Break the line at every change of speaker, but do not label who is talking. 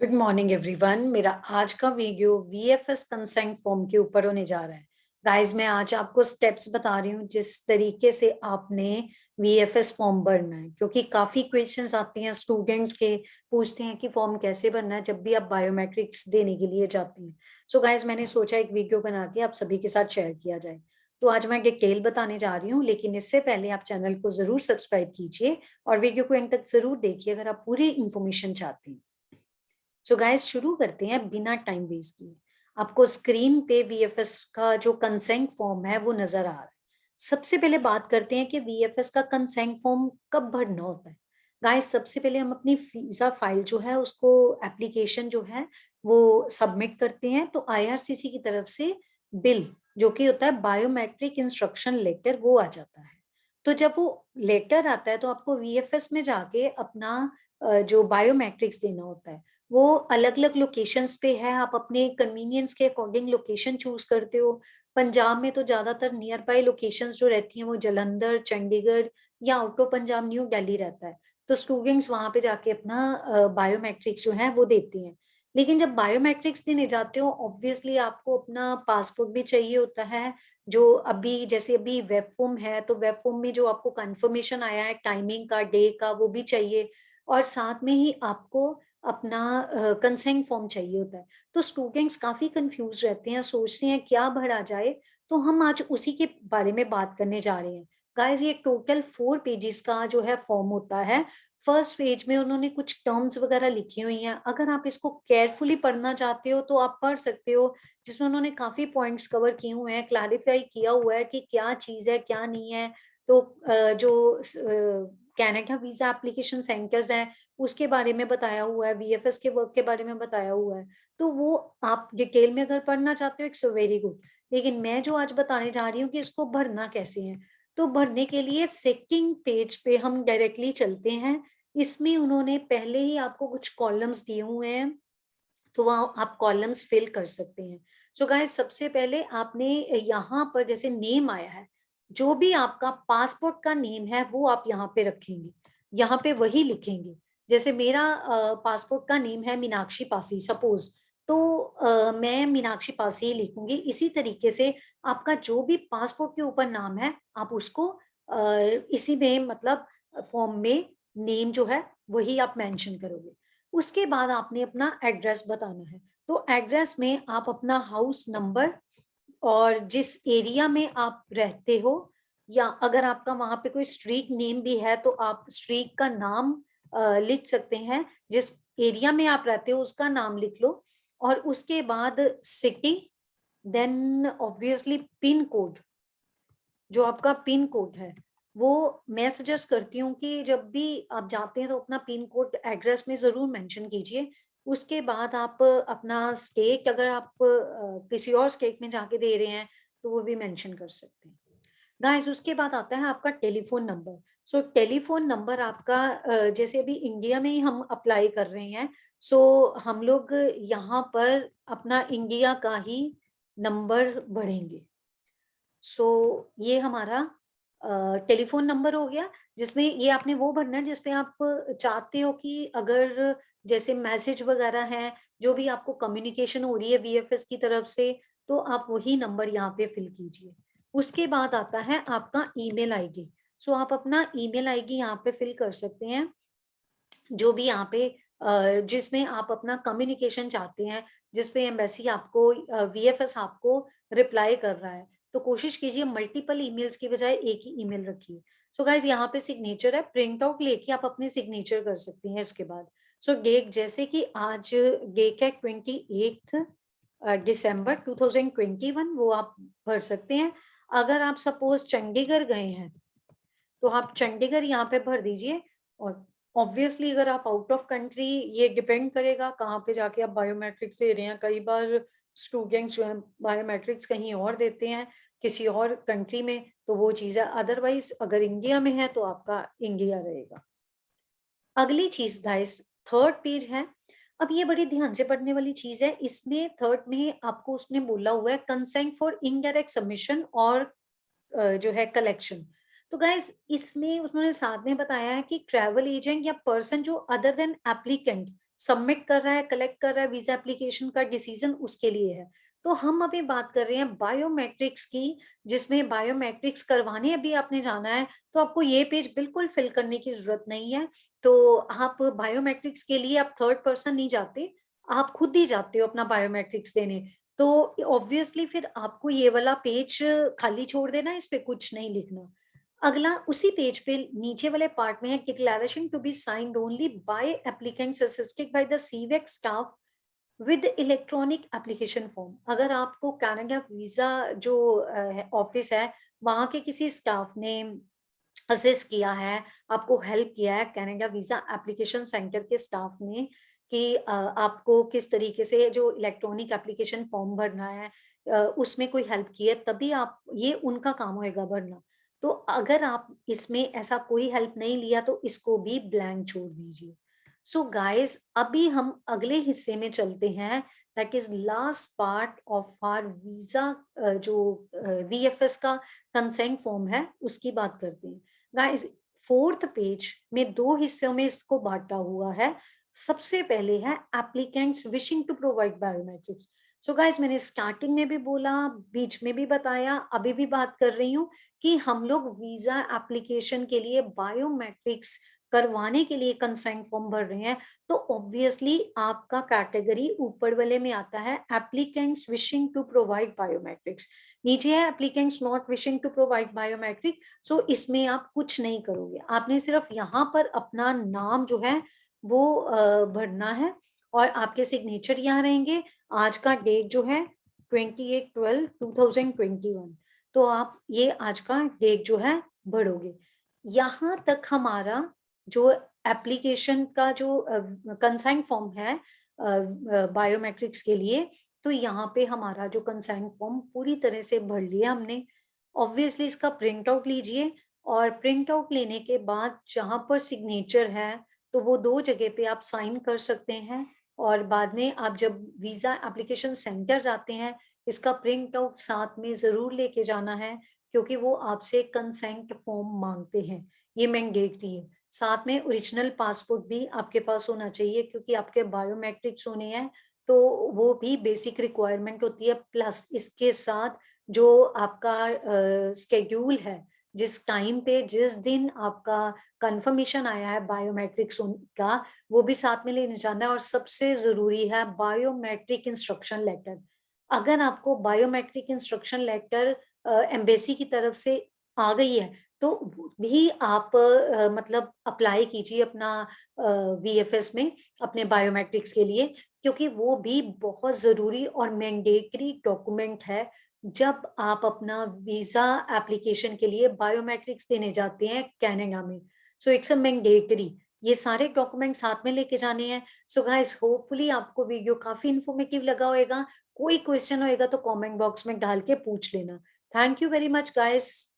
Good morning everyone. मेरा आज का वीडियो वीएफएस कंसेंट फॉर्म के ऊपर होने जा रहा है। गाइस, मैं आज आपको स्टेप्स बता रही हूँ जिस तरीके से आपने वीएफएस फॉर्म भरना है, क्योंकि काफी क्वेश्चंस आते हैं स्टूडेंट्स के, पूछते हैं कि फॉर्म कैसे भरना है जब भी आप बायोमेट्रिक्स देने के लिए जाते हैं। सो गाइस, मैंने सोचा एक वीडियो बना के आप सभी के साथ शेयर किया जाए। तो आज मैं डिटेल बताने जा रही हूँ, लेकिन इससे पहले आप चैनल को जरूर सब्सक्राइब कीजिए और वीडियो को एंड तक जरूर देखिए अगर आप पूरी इंफॉर्मेशन चाहते हैं। सो गाइस, शुरू करते हैं बिना टाइम वेस्ट किए। आपको स्क्रीन पे वीएफएस का जो कंसेंट फॉर्म है वो नजर आ रहा है। सबसे पहले बात करते हैं कि वीएफएस का कंसेंट फॉर्म कब भरना होता है। गाइस, सबसे पहले हम अपनी वीजा फाइल जो है उसको, एप्लीकेशन जो है वो सबमिट करते हैं, तो आईआरसीसी की तरफ से बिल जो कि होता है बायोमेट्रिक इंस्ट्रक्शन लेटर, वो आ जाता है। तो जब वो लेटर आता है तो आपको वीएफएस में जाके अपना जो बायोमेट्रिक्स देना होता है। वो अलग-अलग लोकेशंस पे है, आप अपने कन्वीनियंस के अकॉर्डिंग लोकेशन चूज़ करते हो। पंजाब में तो ज़्यादातर नियर बाय लोकेशंस जो रहती हैं वो जालंधर, चंडीगढ़ या out of Punjab new Delhi रहता है। तो स्टूडेंट्स वहाँ पे जाके अपना बायोमेट्रिक्स जो है वो देते हैं। लेकिन जब बायोमेट्रिक्स देने जाते हो, ऑब्वियसली आपको अपना पासपोर्ट भी चाहिए होता है, जो अभी जैसे अभी वेब फॉर्म है, तो वेब फॉर्म में जो आपको कन्फर्मेशन आया है टाइमिंग का, डे का, वो भी चाहिए, और साथ में ही आपको अपना कंसेंट फॉर्म चाहिए होता है। तो स्टूडेंट्स काफ़ी कन्फ्यूज़ रहते हैं, सोचते हैं क्या भरा जाए, तो हम आज उसी के बारे में बात करने जा रहे हैं। गाइज़, ये टोटल 4 पेजेज़ का जो है फॉर्म होता है। फर्स्ट पेज में उन्होंने कुछ टर्म्स वगैरह लिखी हुई हैं, अगर आप इसको केयरफुली पढ़ना चाहते हो तो आप पढ़ सकते हो, जिसमें उन्होंने काफ़ी पॉइंट्स कवर किए हुए हैं, क्लैरिफाई किया हुआ है कि क्या चीज़ है, क्या नहीं है। तो कनाडा वीज़ा एप्लीकेशन सेंटर्स हैं, उसके बारे में बताया हुआ है, वीएफएस के वर्क के बारे में बताया हुआ है। तो वो आप डिटेल में अगर पढ़ना चाहते हो, इट्स वेरी गुड। लेकिन मैं जो आज बताने जा रही हूँ कि इसको भरना कैसे है। तो भरने के लिए सेकंड पेज पे हम डायरेक्टली चलते हैं। इसमें उन्होंने पहले ही आपको कुछ कॉलम्स दिए हुए हैं, तो वहाँ आप कॉलम्स फिल कर सकते हैं। सो गाइस, सबसे पहले आपने यहाँ पर जैसे नेम आया है, जो भी आपका पासपोर्ट का नेम है वो आप यहाँ पे रखेंगे, यहाँ पे वही लिखेंगे। जैसे मेरा पासपोर्ट का नेम है मीनाक्षी पासी सपोज, तो मैं मीनाक्षी पासी ही लिखूंगी। इसी तरीके से आपका जो भी पासपोर्ट के ऊपर नाम है, आप उसको इसी में मतलब फॉर्म में नेम जो है वही आप मेंशन करोगे। उसके बाद आपने अपना एड्रेस बताना है। तो एड्रेस में आप अपना हाउस नंबर और जिस एरिया में आप रहते हो, या अगर आपका वहाँ पे कोई स्ट्रीट नेम भी है तो आप स्ट्रीट का नाम लिख सकते हैं। जिस एरिया में आप रहते हो उसका नाम लिख लो, और उसके बाद city, then obviously pin code, जो आपका पिन कोड है, वो मैं सजेस्ट करती हूँ कि जब भी आप जाते हैं तो अपना पिन कोड एड्रेस में ज़रूर मेंशन कीजिए। उसके बाद आप अपना स्टेट, अगर आप किसी और स्टेट में जाके दे रहे हैं, तो वो भी मेंशन कर सकते हैं। गाइस, उसके बाद आता है आपका टेलीफ़ोन नंबर। सो टेलीफ़ोन नंबर आपका जैसे अभी इंडिया में ही हम अप्लाई कर रहे हैं, सो हम लोग यहाँ पर अपना इंडिया का ही नंबर भरेंगे। सो ये हमारा टेलीफ़ोन नंबर हो गया, जिसमें ये आपने वो भरना है जिसपे आप चाहते हो कि अगर जैसे मैसेज वगैरह हैं, जो भी आपको कम्युनिकेशन हो रही है वीएफएस की तरफ से, तो आप वही नंबर यहाँ पे फ़िल कीजिए। उसके बाद आता है आपका ईमेल आईडी। सो आप अपना ईमेल आईडी यहाँ पे फ़िल कर सकते हैं। जो भी यहाँ पे जिसमें आप अपना कम्युनिकेशन चाहते हैं, जिसपे एम्बेसी आपको वीएफएस आपको रिप्लाई कर रहा है, तो कोशिश कीजिए मल्टीपल ईमेल्स की बजाय एक ही ईमेल रखिए। सो गाइस, यहाँ पे सिग्नेचर है, प्रिंट आउट लेके आप अपने सिग्नेचर कर सकती हैं इसके बाद। सो डेट, जैसे कि आज डेट है 28 दिसंबर 2021, वो आप भर सकते हैं। अगर आप सपोज चंडीगढ़ गए हैं, तो आप चंडीगढ़ यहाँ पे भर दीजिए। और ऑब्वियसली अगर आप आउट ऑफ कंट्री, ये डिपेंड करेगा कहाँ पे जाके आप बायोमेट्रिक्स दे रहे हैं। कई बार स्टूडेंट्स जो हैं बायोमेट्रिक्स कहीं और देते हैं, किसी और कंट्री में, तो वो चीज़ है। अदरवाइज अगर इंडिया में है तो आपका इंडिया रहेगा। अगली चीज गाइस, थर्ड पेज है। अब ये बड़ी ध्यान से पढ़ने वाली चीज है। इसमें थर्ड में आपको उसने बोला हुआ है कंसेंट फॉर इनडायरेक्ट सबमिशन और जो है कलेक्शन। तो गाइस, इसमें उन्होंने साथ में बताया है कि ट्रैवल एजेंट या पर्सन जो अदर देन एप्लीकेंट सबमिट कर रहा है, कलेक्ट कर रहा है वीजा एप्लीकेशन का डिसीजन उसके लिए है। तो हम अभी बात कर रहे हैं बायोमेट्रिक्स की, जिसमें बायोमेट्रिक्स करवाने अभी आपने जाना है, तो आपको ये पेज बिल्कुल फिल करने की जरूरत नहीं है। तो आप बायोमेट्रिक्स के लिए आप थर्ड पर्सन नहीं जाते, आप खुद ही जाते हो अपना बायोमेट्रिक्स देने। तो ऑब्वियसली फिर आपको ये वाला पेज खाली छोड़ देना, इस पे कुछ नहीं लिखना। अगला उसी पेज पे नीचे वाले पार्ट में है declaration to be signed only by applicants assisted by the CVAC staff with electronic application form. अगर आपको कनाडा वीजा जो ऑफिस है, वहां के किसी स्टाफ ने असिस्ट किया है, आपको हेल्प किया है कनाडा वीजा एप्लीकेशन सेंटर के स्टाफ ने, कि आपको किस तरीके से जो इलेक्ट्रॉनिक एप्लीकेशन फॉर्म भरना है, उसमें कोई हेल्प की है, तभी आप, ये उनका काम होएगा भरना। तो अगर आप इसमें ऐसा कोई हेल्प नहीं लिया तो इसको भी ब्लैंक छोड़ दीजिए। सो गाइस, अभी हम अगले हिस्से में चलते हैं, that is last part of our visa, जो वीएफएस का कंसेंट फॉर्म है उसकी बात करते हैं। गाइस, फोर्थ पेज में दो हिस्सों में इसको बांटा हुआ है। सबसे पहले है applicants wishing to provide biometrics. So guys, मैंने स्टार्टिंग में भी बोला, बीच में भी बताया, अभी भी बात कर रही हूँ कि हम लोग वीजा एप्लीकेशन के लिए बायोमेट्रिक्स करवाने के लिए कंसेंट फॉर्म भर रहे हैं। तो ऑब्वियसली आपका कैटेगरी ऊपर वाले में आता है applicants wishing to provide biometrics, नीचे है applicants not wishing to provide biometric. So इसमें आप कुछ नहीं करोगे, आपने सिर्फ यहाँ पर अपना नाम जो है वो भरना है, और आपके सिग्नेचर यहाँ रहेंगे। आज का डेट जो है 28/12/2021, तो आप ये आज का डेट जो है भरोगे। यहाँ तक हमारा जो एप्लीकेशन का जो कंसाइन फॉर्म है बायोमेट्रिक्स के लिए, तो यहाँ पे हमारा जो कंसाइन फॉर्म पूरी तरह से भर लिया हमने। ऑब्वियसली इसका प्रिंट आउट लीजिए, और प्रिंट आउट लेने के बाद जहां पर सिग्नेचर है, तो वो दो जगह पे आप साइन कर सकते हैं। और बाद में आप जब वीजा एप्लीकेशन सेंटर जाते हैं, इसका प्रिंट आउट साथ में जरूर लेके जाना है, क्योंकि वो आपसे कंसेंट फॉर्म मांगते हैं, ये मैंडेटरी है। साथ में ओरिजिनल पासपोर्ट भी आपके पास होना चाहिए, क्योंकि आपके बायोमेट्रिक्स होने हैं, तो वो भी बेसिक रिक्वायरमेंट होती है। प्लस इसके साथ जो आपका स्केड्यूल है, जिस टाइम पे, जिस दिन आपका कंफर्मेशन आया है बायोमेट्रिक्स का, वो भी साथ में लेने जाना है। और सबसे जरूरी है बायोमेट्रिक इंस्ट्रक्शन लेटर। अगर आपको बायोमेट्रिक इंस्ट्रक्शन लेटर एम्बेसी की तरफ से आ गई है, तो भी आप मतलब अप्लाई कीजिए अपना वीएफएस में अपने बायोमेट्रिक्स के लिए, क्योंकि वो भी बहुत जरूरी और मैंडेटरी डॉक्यूमेंट है जब आप अपना वीजा एप्लीकेशन के लिए बायोमेट्रिक्स देने जाते हैं कनाडा में। सो इट्स अ मैंडेटरी, ये सारे डॉक्यूमेंट साथ में लेके जाने हैं। सो गाइस, होपफुली आपको वीडियो काफी इंफॉर्मेटिव लगा होगा। कोई क्वेश्चन होएगा तो कमेंट बॉक्स में डाल के पूछ लेना। Thank you very much guys.